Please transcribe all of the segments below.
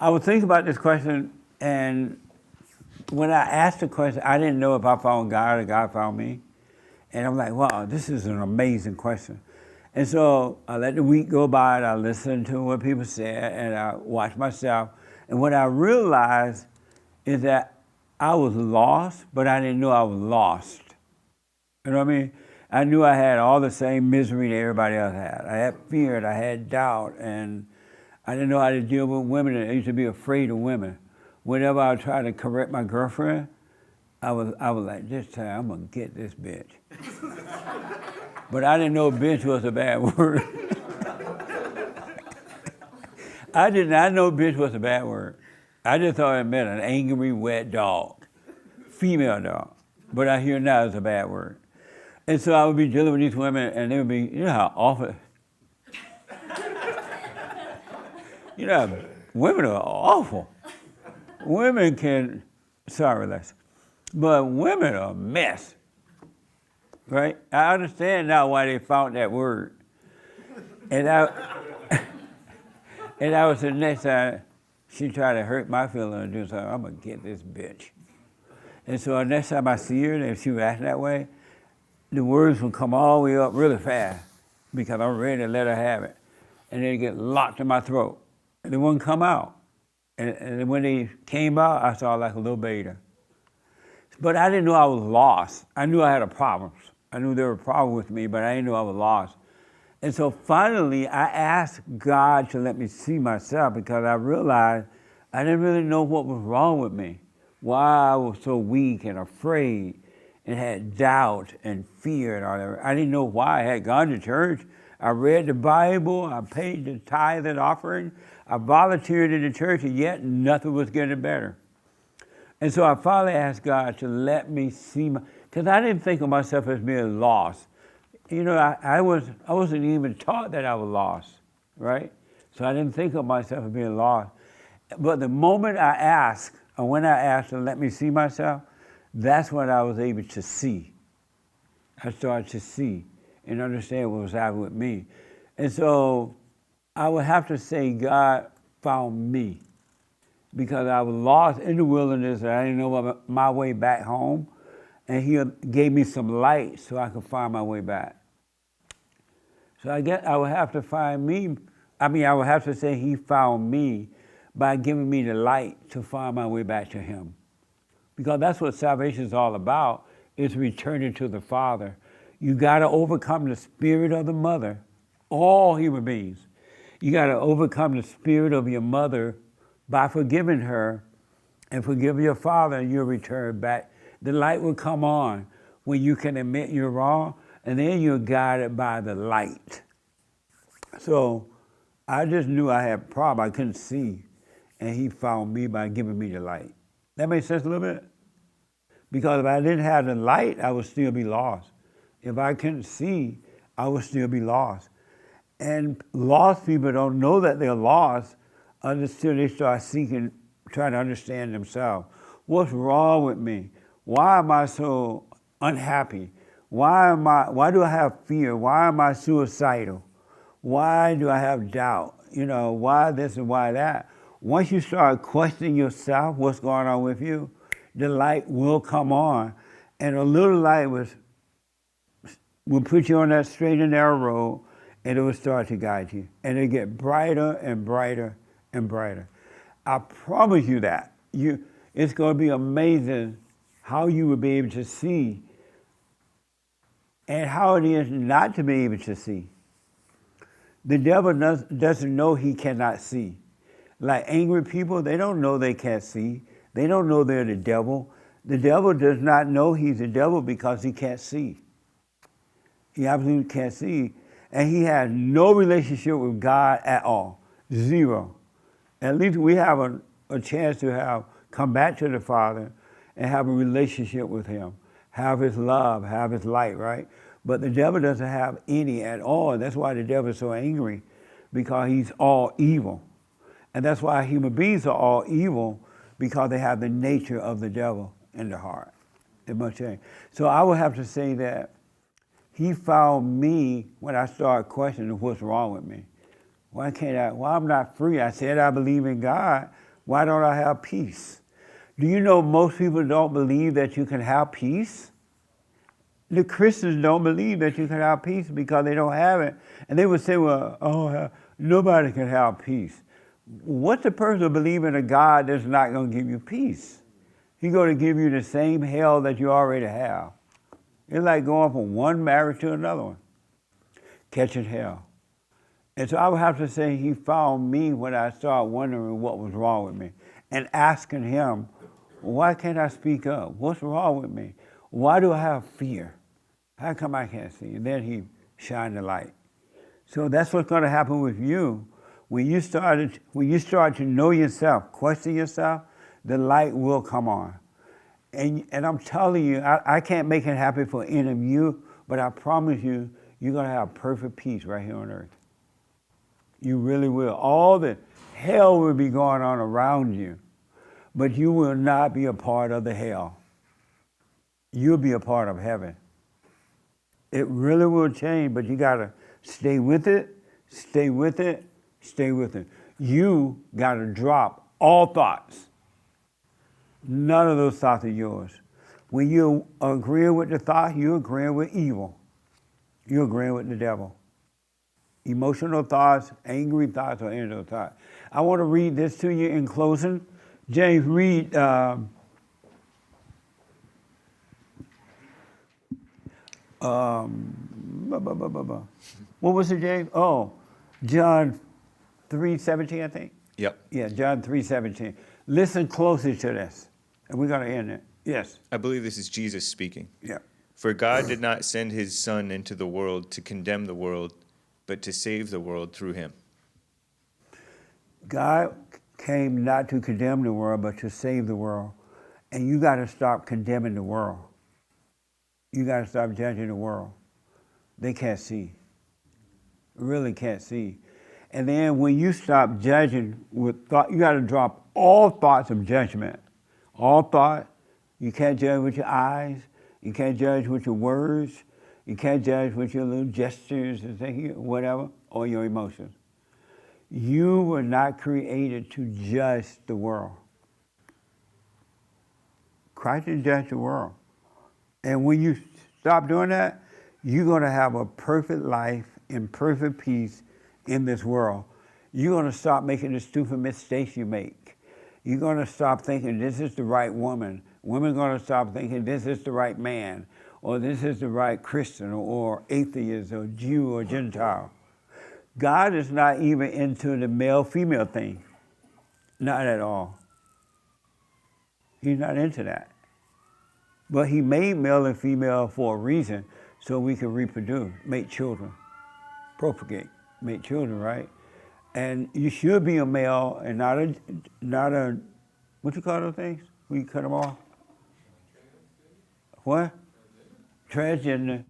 I was thinking about this question, and when I asked the question, I didn't know if I found God or God found me. And I'm like, wow, this is an amazing question. And so I let the week go by, and I listened to what people said, and I watched myself. And what I realized is that I was lost, but I didn't know I was lost. You know what I mean? I knew I had all the same misery that everybody else had. I had fear, I had doubt, and I didn't know how to deal with women. I used to be afraid of women. Whenever I would try to correct my girlfriend, I was like, this time I'm gonna get this bitch. But I didn't know bitch was a bad word. I did not know bitch was a bad word. I just thought it meant an angry, wet dog, female dog. But I hear now it's a bad word. And so I would be dealing with these women, and they would be, you know how awful. You know, women are awful. Women can, sorry, Lex, but women are a mess, right? I understand now why they found that word. And I was the next time she tried to hurt my feelings and do something, I'm gonna get this bitch. And so the next time I see her, and if she was acting that way, the words will come all the way up really fast because I'm ready to let her have it. And they get locked in my throat. And they wouldn't come out. And when they came out, I saw like a little beta. But I didn't know I was lost. I knew I had a problem. I knew there were problems with me, but I didn't know I was lost. And so finally, I asked God to let me see myself because I realized I didn't really know what was wrong with me, why I was so weak and afraid and had doubt and fear and all that. I didn't know why I had gone to church. I read the Bible, I paid the tithe and offering, I volunteered in the church, and yet nothing was getting better. And so I finally asked God to let me see because I didn't think of myself as being lost. You know, I wasn't even taught that I was lost, right? So I didn't think of myself as being lost. But the moment I asked, or when I asked to let me see myself, that's when I was able to see. I started to see and understand what was happening with me. And so I would have to say God found me because I was lost in the wilderness and I didn't know my way back home. And he gave me some light so I could find my way back. So I guess I would have to find me. I would have to say he found me by giving me the light to find my way back to him. Because that's what salvation is all about, is returning to the Father. You got to overcome the spirit of the mother, all human beings. You got to overcome the spirit of your mother by forgiving her and forgive your father, and you'll return back. The light will come on when you can admit you're wrong, and then you're guided by the light. So I just knew I had a problem. I couldn't see, and he found me by giving me the light. That makes sense a little bit? Because if I didn't have the light, I would still be lost. If I couldn't see, I would still be lost. And lost people don't know that they're lost until they start seeking, trying to understand themselves. What's wrong with me? Why am I so unhappy? Why do I have fear? Why am I suicidal? Why do I have doubt? You know, why this and why that? Once you start questioning yourself, what's going on with you, the light will come on. And a little light will put you on that straight and narrow road, and it will start to guide you. And it'll get brighter and brighter and brighter. I promise you that. It's going to be amazing how you will be able to see and how it is not to be able to see. The devil doesn't know he cannot see. Like angry people, they don't know they can't see. They don't know they're the devil. The devil does not know he's the devil because he can't see. He absolutely can't see. And he has no relationship with God at all. Zero. At least we have a chance to come back to the Father and have a relationship with him. Have his love, have his light, right? But the devil doesn't have any at all. That's why the devil is so angry, because he's all evil. And that's why human beings are all evil, because they have the nature of the devil in their heart. It must change. So I would have to say that he found me when I started questioning what's wrong with me. Why I'm not free? I said I believe in God, Why don't I have peace? Do you know most people don't believe that you can have peace? The Christians don't believe that you can have peace because they don't have it. And they would say, well, nobody can have peace. What's the person believe in a God that's not going to give you peace? He's going to give you the same hell that you already have. It's like going from one marriage to another one, catching hell. And so I would have to say he found me when I started wondering what was wrong with me and asking him, why can't I speak up? What's wrong with me? Why do I have fear? How come I can't see? And then he shined the light. So that's what's going to happen with you. When you start to know yourself, question yourself, the light will come on. And I'm telling you, I can't make it happen for any of you, but I promise you, you're going to have perfect peace right here on earth. You really will. All the hell will be going on around you, but you will not be a part of the hell. You'll be a part of heaven. It really will change, but you got to stay with it, stay with it, stay with it. You got to drop all thoughts. None of those thoughts are yours. When you agree with the thought, you're agreeing with evil. You're agreeing with the devil. Emotional thoughts, angry thoughts, or any of those thoughts. I want to read this to you in closing. James, read what was it, James? Oh, John 3:17, I think. Yep. Yeah, John 3:17. Listen closely to this, and we're going to end it. Yes. I believe this is Jesus speaking. Yeah. For God did not send his Son into the world to condemn the world, but to save the world through him. God came not to condemn the world, but to save the world. And you got to stop condemning the world. You got to stop judging the world. They can't see. Really can't see. And then when you stop judging with thought, you got to drop all thoughts of judgment. All thought. You can't judge with your eyes. You can't judge with your words. You can't judge with your little gestures and things, whatever, or your emotions. You were not created to judge the world. Christ didn't judge the world. And when you stop doing that, you're going to have a perfect life in perfect peace in this world. You're going to stop making the stupid mistakes you make. You're going to stop thinking this is the right woman. Women are going to stop thinking this is the right man, or this is the right Christian, or atheist, or Jew, or Gentile. God is not even into the male-female thing. Not at all. He's not into that. But he made male and female for a reason, so we can reproduce, make children, propagate, make children, right? And you should be a male and not a, what you call those things? We cut them off? What? Transgender.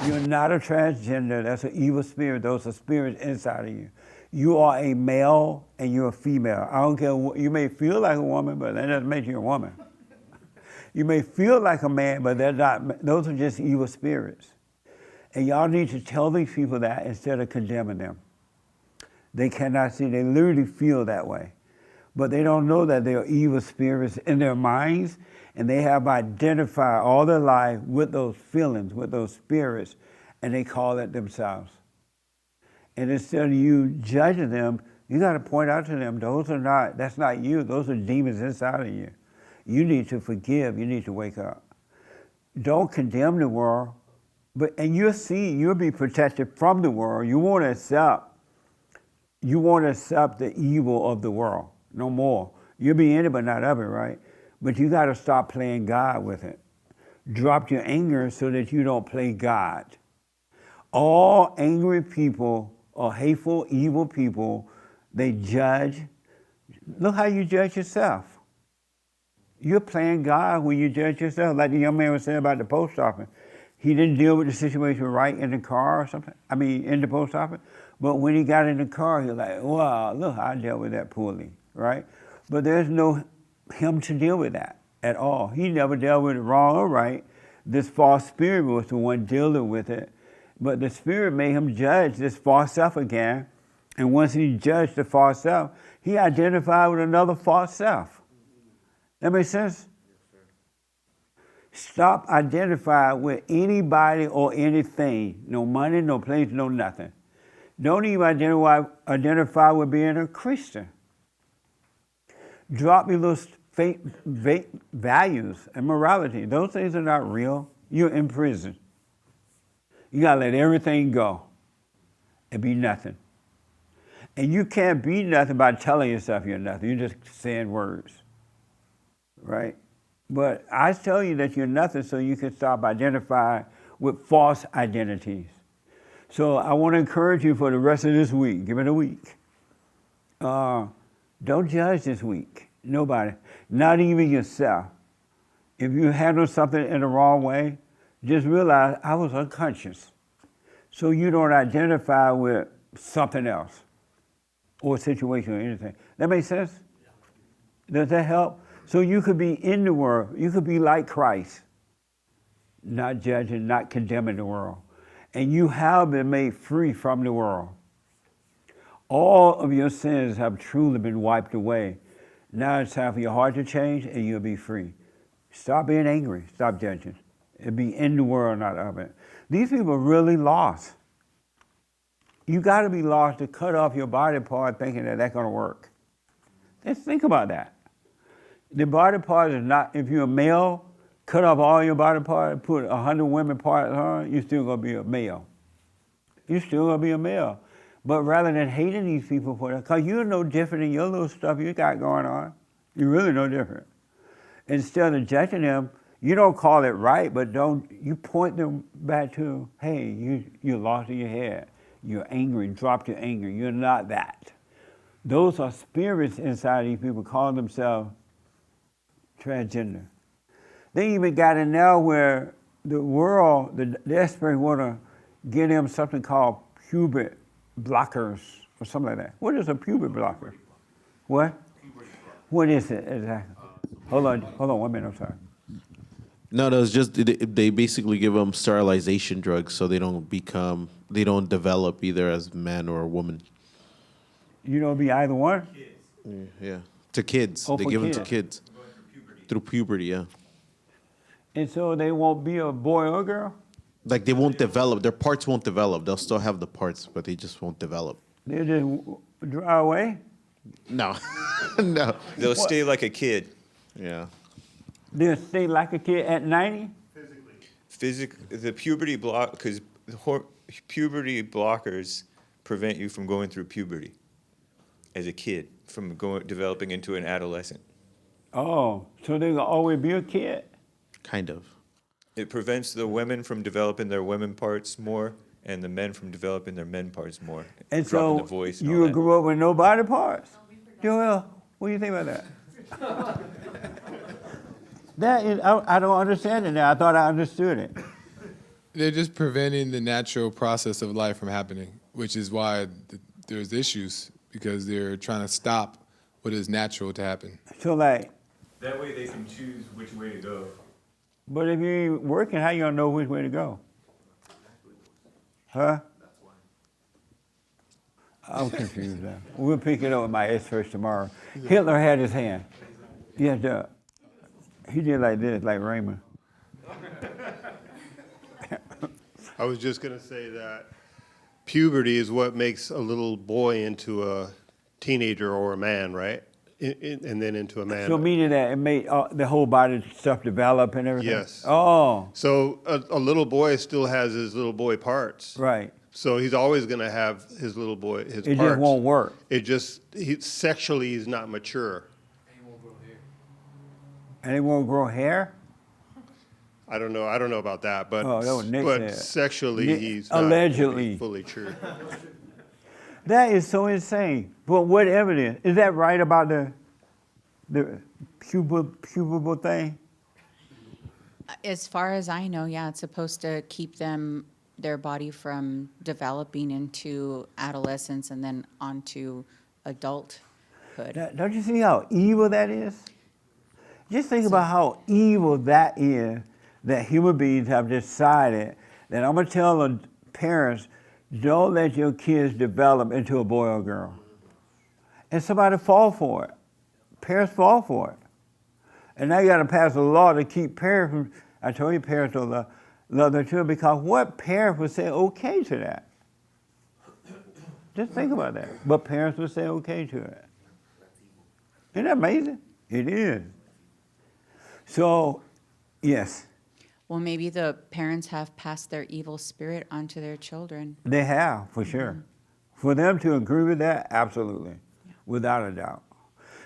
You're not a transgender. That's an evil spirit. Those are spirits inside of you. You are a male and you're a female. I don't care. You may feel like a woman, but that doesn't make you a woman. You may feel like a man, but they're not. Those are just evil spirits. And y'all need to tell these people that instead of condemning them. They cannot see. They literally feel that way. But they don't know that they are evil spirits in their minds, and they have identified all their life with those feelings, with those spirits, and they call it themselves. And instead of you judging them, you got to point out to them, that's not you. Those are demons inside of you. You need to forgive. You need to wake up. Don't condemn the world, and you'll be protected from the world. You won't accept the evil of the world. No more. You'll be in it, but not of it, right? But you got to stop playing God with it. Drop your anger so that you don't play God. All angry people or hateful, evil people, they judge. Look how you judge yourself. You're playing God when you judge yourself. Like the young man was saying about the post office. He didn't deal with the situation right in the car or something. In the post office. But when he got in the car, he was like, wow, look, I dealt with that poorly, right? But there's no him to deal with that at all. He never dealt with it wrong or right. This false spirit was the one dealing with it. But the spirit made him judge this false self again. And once he judged the false self, He identified with another false self. That makes sense? Stop identifying with anybody or anything. No money, no place, no nothing. Don't even identify with being a Christian. Drop your little fake values and morality. Those things are not real. You're in prison. You gotta let everything go and be nothing. And you can't be nothing by telling yourself you're nothing. You're just saying words, right? But I tell you that you're nothing so you can stop identifying with false identities. So I want to encourage you for the rest of this week. Give it a week. Don't judge this week. Nobody, not even yourself. If you handle something in the wrong way, just realize I was unconscious. So you don't identify with something else or situation or anything. That makes sense? Does that help? So you could be in the world. You could be like Christ, not judging, not condemning the world. And you have been made free from the world. All of your sins have truly been wiped away. Now it's time for your heart to change and you'll be free. Stop being angry. Stop judging. And be in the world, not of it. These people are really lost. You got to be lost to cut off your body part thinking that that's going to work. Just think about that. The body part is not, if you're a male, cut off all your body parts, put 100 women parts on, you're still going to be a male. You're still going to be a male. But rather than hating these people for that, because you're no different in your little stuff you got going on, you're really no different. Instead of judging them, you don't call it right, but you point them back to, hey, you're lost in your head. You're angry, drop your anger. You're not that. Those are spirits inside these people calling themselves transgender. They even got in now where the world, the experts want to give them something called puberty blockers or something like that. What is a puberty blocker? What? What is it exactly? Hold on 1 minute, I'm sorry. No, it's just they basically give them sterilization drugs so they don't develop either as man or a woman. You don't be either one? Yeah, to kids. Oh, they for give kids. them to kids. Through puberty, yeah. And so they won't be a boy or girl? Like they won't develop. Their parts won't develop. They'll still have the parts, but they just won't develop. They just dry away? No, no. They'll stay like a kid. Yeah. They'll stay like a kid at 90? The puberty block, because puberty blockers prevent you from going through puberty as a kid, from developing into an adolescent. Oh, so they'll always be a kid? Kind of. It prevents the women from developing their women parts more and the men from developing their men parts more. And dropping so the voice and all you that. grew up with no body parts? Joel, what do you think about that? That is, I don't understand it now. I thought I understood it. They're just preventing the natural process of life from happening, which is why there's issues, because they're trying to stop what is natural to happen. So like, That way they can choose which way to go. but if you ain't working, how you gonna know which way to go? Huh? I'm confused now. We'll pick it up with my experts tomorrow. Hitler had his hand. Yeah, duh. He did like this, like Raymond. I was just going to say that puberty is what makes a little boy into a teenager or a man, right? And then into a man. So meaning that it made the whole body stuff develop and everything? Yes. Oh, So a little boy still has his little boy parts. right. So he's always going to have his little boy, his It parts. just won't work. It just, sexually, he's not mature. And it won't grow hair? I don't know about that, but Oh, that was Nick but said. sexually, Nick- he's not allegedly. fully true. That is so insane. But what evidence? Is that right about the pupil thing? As far as I know, yeah, it's supposed to keep their body from developing into adolescence and then onto adulthood. Don't you see how evil that is? Just think about how evil that is, that human beings have decided that I'm going to tell the parents, don't let your kids develop into a boy or girl. And somebody fall for it. Parents fall for it. And now you got to pass a law to keep parents from, I told you parents don't love their children, because what parent would say okay to that? Just think about that. What parents would say okay to it. Isn't that amazing? It is. So, yes, Well, maybe the parents have passed their evil spirit onto their children. they have, for sure. For them to agree with that, absolutely, without a doubt.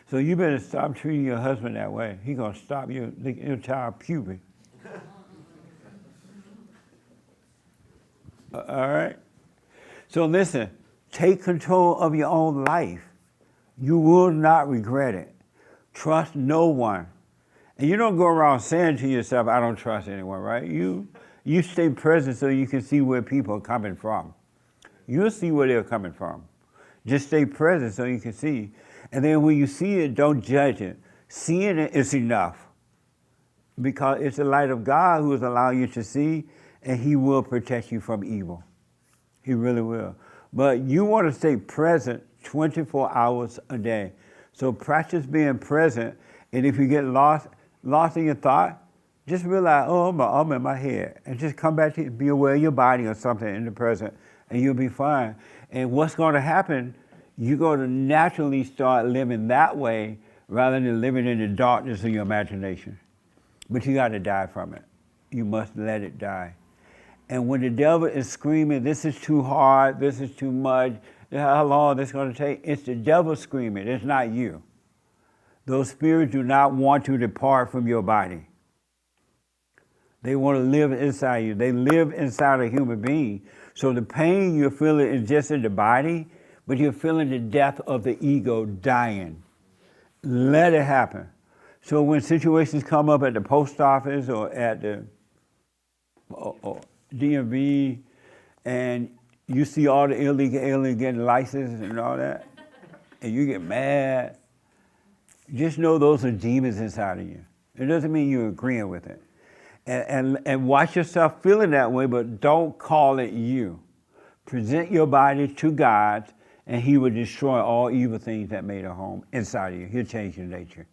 So you better stop treating your husband that way. He's going to stop your child puberty. All right? So listen, take control of your own life. You will not regret it. Trust no one. And you don't go around saying to yourself, I don't trust anyone, right? You stay present so you can see where people are coming from. You'll see where they're coming from. Just stay present so you can see. And then when you see it, don't judge it. Seeing it is enough. Because it's the light of God who is allowing you to see, and He will protect you from evil. He really will. But you want to stay present 24 hours a day. So practice being present, and if you get lost in your thought, just realize, oh, I'm in my head. And just come back to be aware of your body or something in the present, and you'll be fine. And what's going to happen, you're going to naturally start living that way rather than living in the darkness of your imagination. But you got to die from it. You must let it die. And when the devil is screaming, this is too hard, this is too much, how long this is going to take, it's the devil screaming, it's not you. Those spirits do not want to depart from your body. They want to live inside you. They live inside a human being. So the pain you're feeling is just in the body, but you're feeling the death of the ego dying. Let it happen. So when situations come up at the post office or at the DMV, and you see all the illegal aliens getting licensed and all that, and you get mad, just know those are demons inside of you. It doesn't mean you're agreeing with it. And watch yourself feeling that way, but don't call it you. Present your body to God, and He will destroy all evil things that made a home inside of you. He'll change your nature.